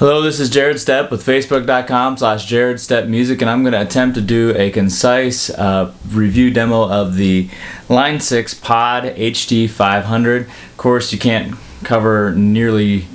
Hello, this is Jared Stepp with Facebook.com/Jared Stepp Music, and I'm going to attempt to do a concise review demo of the Line 6 Pod HD500. Of course, you can't cover nearly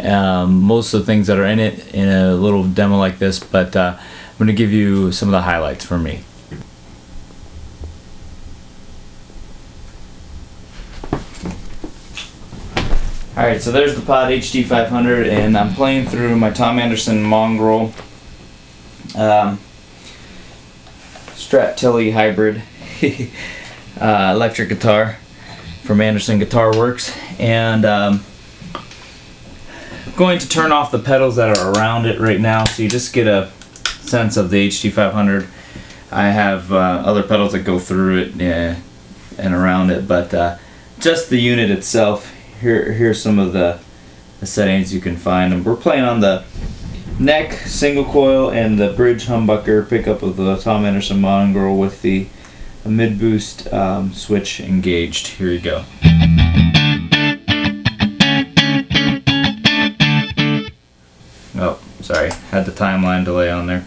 most of the things that are in it in a little demo like this, but I'm going to give you some of the highlights for me. Alright, so there's the Pod HD500, and I'm playing through my Tom Anderson Mongrel Strat Tilly hybrid electric guitar from Anderson Guitar Works, and I'm going to turn off the pedals that are around it right now so you just get a sense of the HD500. I have other pedals that go through it and around it, but just the unit itself. Here's some of the settings you can find, and we're playing on the neck single coil and the bridge humbucker pickup of the Tom Anderson Mongrel with the mid boost switch engaged. Here you go. Oh, sorry, had the timeline delay on there.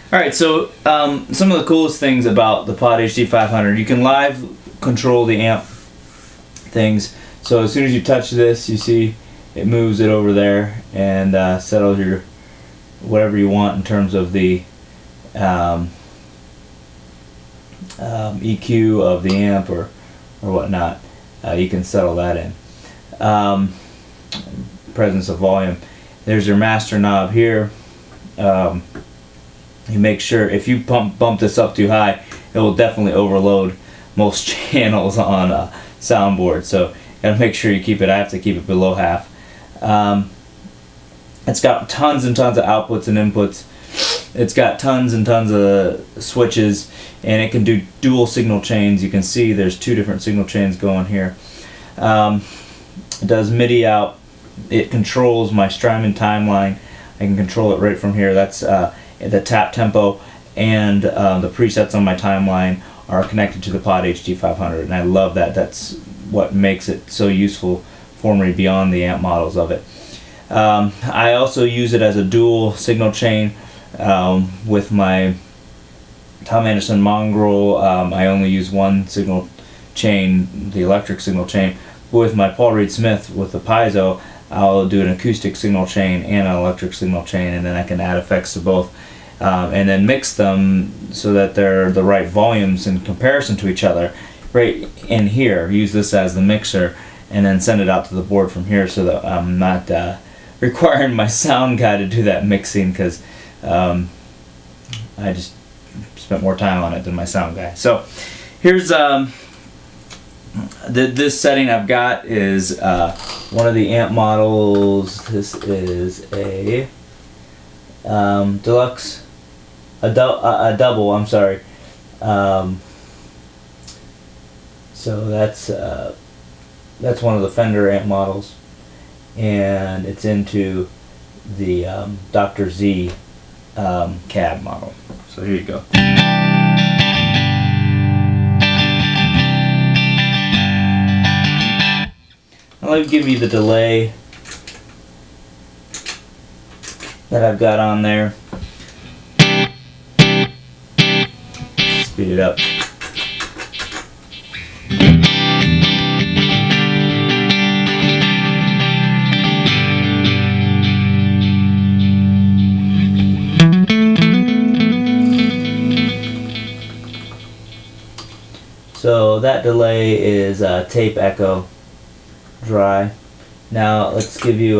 Alright, so some of the coolest things about the Pod HD500, you can live control the amp things. So as soon as you touch this, you see it moves it over there and settles your whatever you want in terms of the EQ of the amp or whatnot. You can settle that in. Presence of volume. There's your master knob here. You make sure if you bump this up too high, it will definitely overload most channels on a soundboard. So you gotta make sure you keep it. I have to keep it below half. It's got tons and tons of outputs and inputs. It's got tons and tons of switches, and it can do dual signal chains. You can see there's two different signal chains going here. It does MIDI out. It controls my Strymon timeline. I can control it right from here. That's the tap tempo and the presets on my timeline are connected to the Pod HD500, and I love that. That's what makes it so useful for me beyond the amp models of it. I also use it as a dual signal chain with my Tom Anderson Mongrel. I only use one signal chain, the electric signal chain. With my Paul Reed Smith with the piezo, I'll do an acoustic signal chain and an electric signal chain, and then I can add effects to both and then mix them so that they're the right volumes in comparison to each other right in here. Use this as the mixer and then send it out to the board from here, so that I'm not requiring my sound guy to do that mixing, because I just spent more time on it than my sound guy. So here's this setting I've got is one of the amp models. This is a deluxe, a double. I'm sorry. So that's one of the Fender amp models, and it's into the Dr. Z cab model. So here you go. Let me give you the delay that I've got on there. Speed it up. So that delay is tape echo. Dry. Now let's give you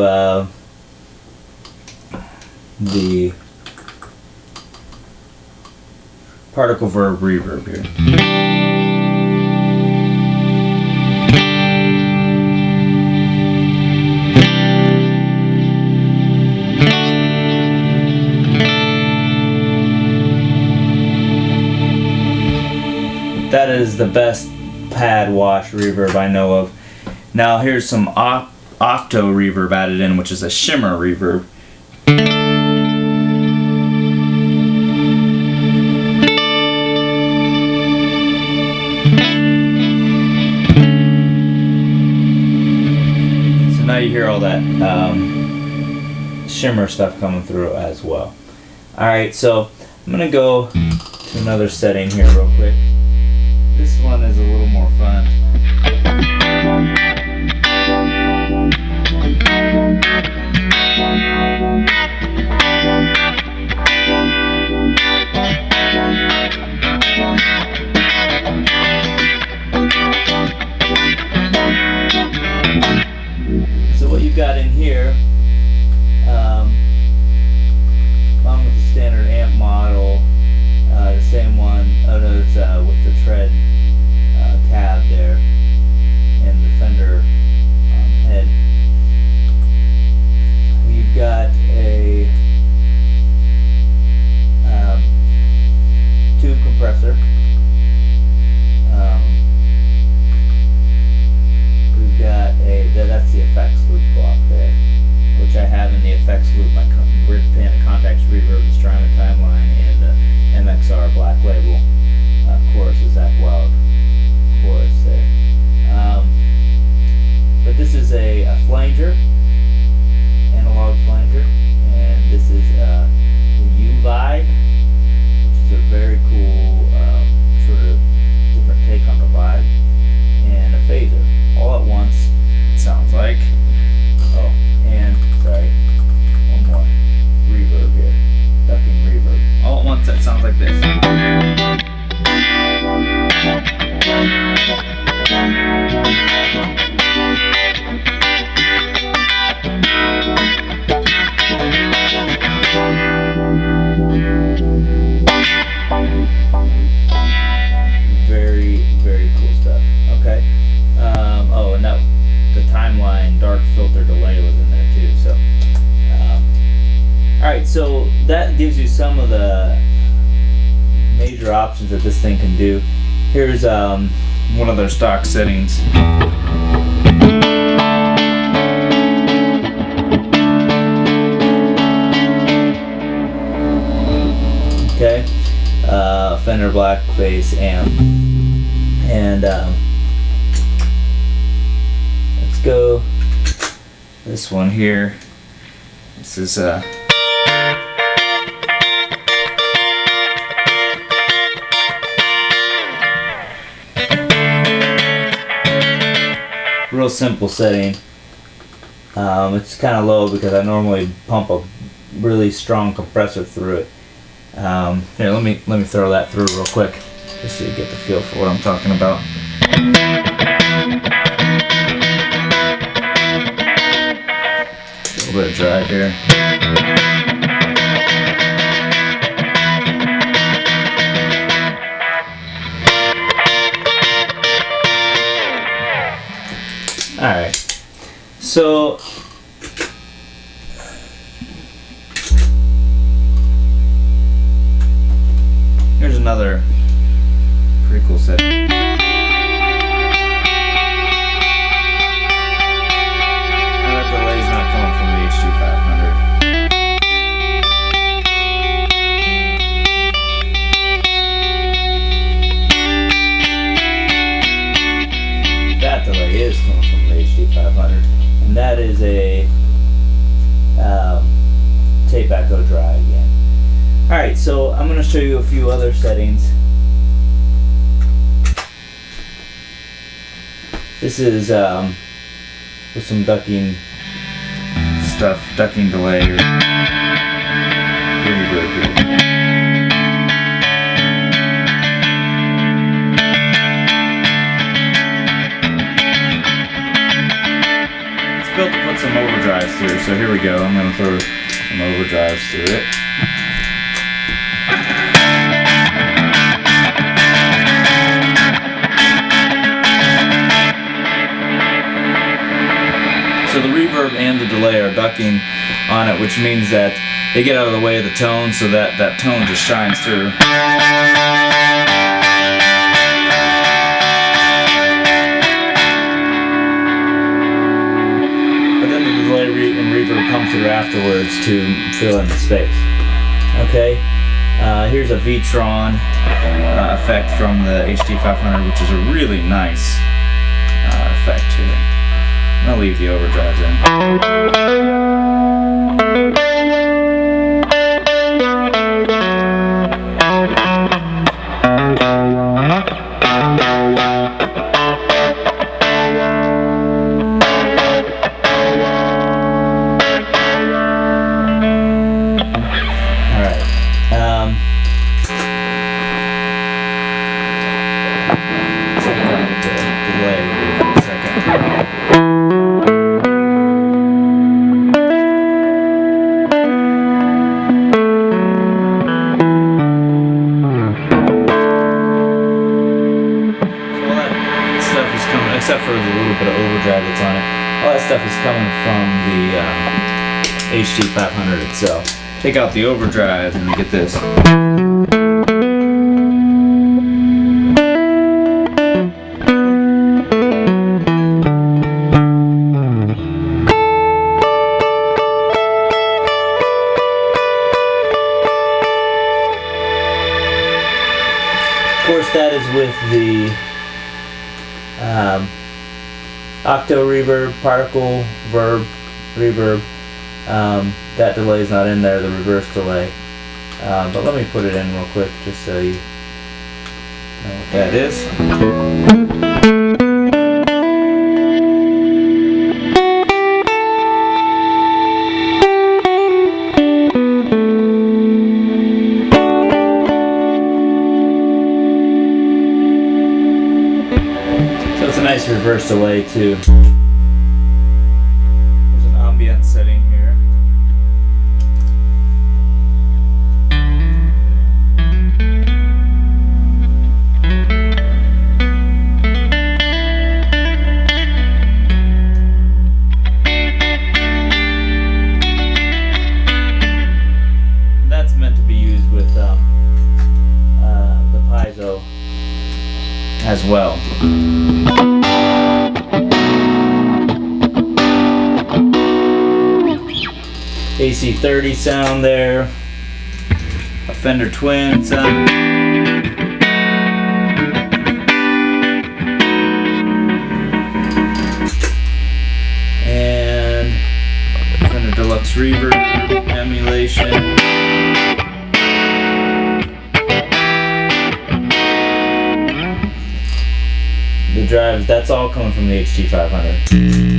the particle verb reverb here. That is the best pad wash reverb I know of. Now here's some octo reverb added in, which is a shimmer reverb. all that shimmer stuff coming through as well. Alright, so I'm going to go to another setting here real quick. This one is a little more fun. So what you've got in here, along with the standard amp model, the same one, it's with the tread tab there and the Fender head. We've got a tube compressor. We've got that's the FX Loop block there, which I have in the FX Loop, my pan and contacts, reverb, the Strymon timeline, and the MXR Black Label chorus, the Zach Wild chorus there. But this is a flanger, analog flanger, and this is the U-Vibe, which is a very cool sort of different take on the vibe, and a phaser, all at once, it sounds like. Oh, and, sorry, one more, reverb here, ducking reverb. All at once, that sounds like this. Very, very cool stuff. Okay. Oh, and that the timeline dark filter delay was in there too. So, all right. So that gives you some of the major options that this thing can do. Here's one of their stock settings. Okay, Fender Black Bass amp, and let's go this one here. This is real simple setting. It's kind of low because I normally pump a really strong compressor through it. Here, let me throw that through real quick, just so you get the feel for what I'm talking about. A little bit of drive here. Alright, so here's another pretty cool set. That delay's not coming from the HD500. That delay is coming from the HD500, and that is a tape echo dry again. Alright, so I'm going to show you a few other settings. This is with some ducking stuff, ducking delay, or reverb here. It's built to put some overdrives through, so here we go. I'm going to throw some overdrives through it. So the reverb and the delay are ducking on it, which means that they get out of the way of the tone, so that that tone just shines through. But then the delay and reverb come through afterwards to fill in the space. Okay, here's a V-Tron effect from the HD500, which is a really nice effect here. I'll leave the overdrives in. Except for the little bit of overdrive that's on it, all that stuff is coming from the HD500 itself. Take out the overdrive and we get this. Of course, that is with the octo reverb, particle, verb, reverb. That delay is not in there, the reverse delay. But let me put it in real quick just so you know what that is. Nice reverse delay too. There's an ambient setting here. And that's meant to be used with the piezo as well. AC30 sound there, a Fender Twin sound, and Fender Deluxe Reverb emulation. The drives, that's all coming from the HD500.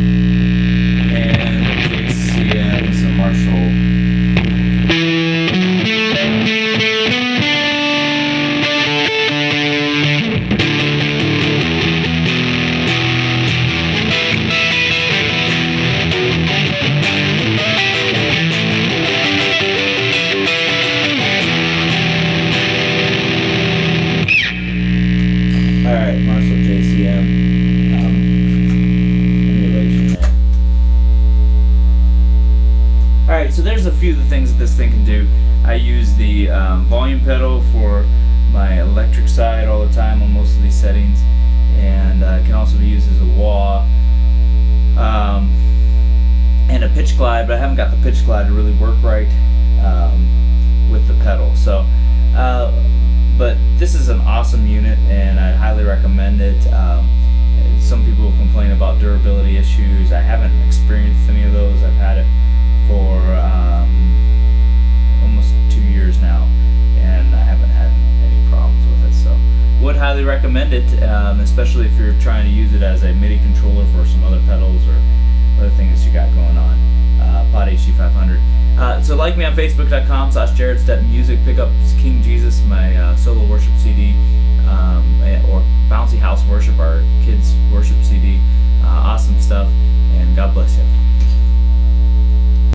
Marshall. Alright, Marshall JCM. Alright, so there's a few of the things that this thing can do. I use the volume pedal for my electric side all the time on most of these settings, and it can also be used as a wah, and a pitch glide, but I haven't got the pitch glide to really work right with the pedal. So, but this is an awesome unit, and I highly recommend it. Some people complain about durability issues. I haven't experienced any of those. I've had it for almost 2 years now, and I haven't had any problems with it. So would highly recommend it, especially if you're trying to use it as a MIDI controller for some other pedals or other things you got going on. Pod HD500. So like me on Facebook.com/Jared Stepp Music. Pick up King Jesus, my solo worship CD, or Bouncy House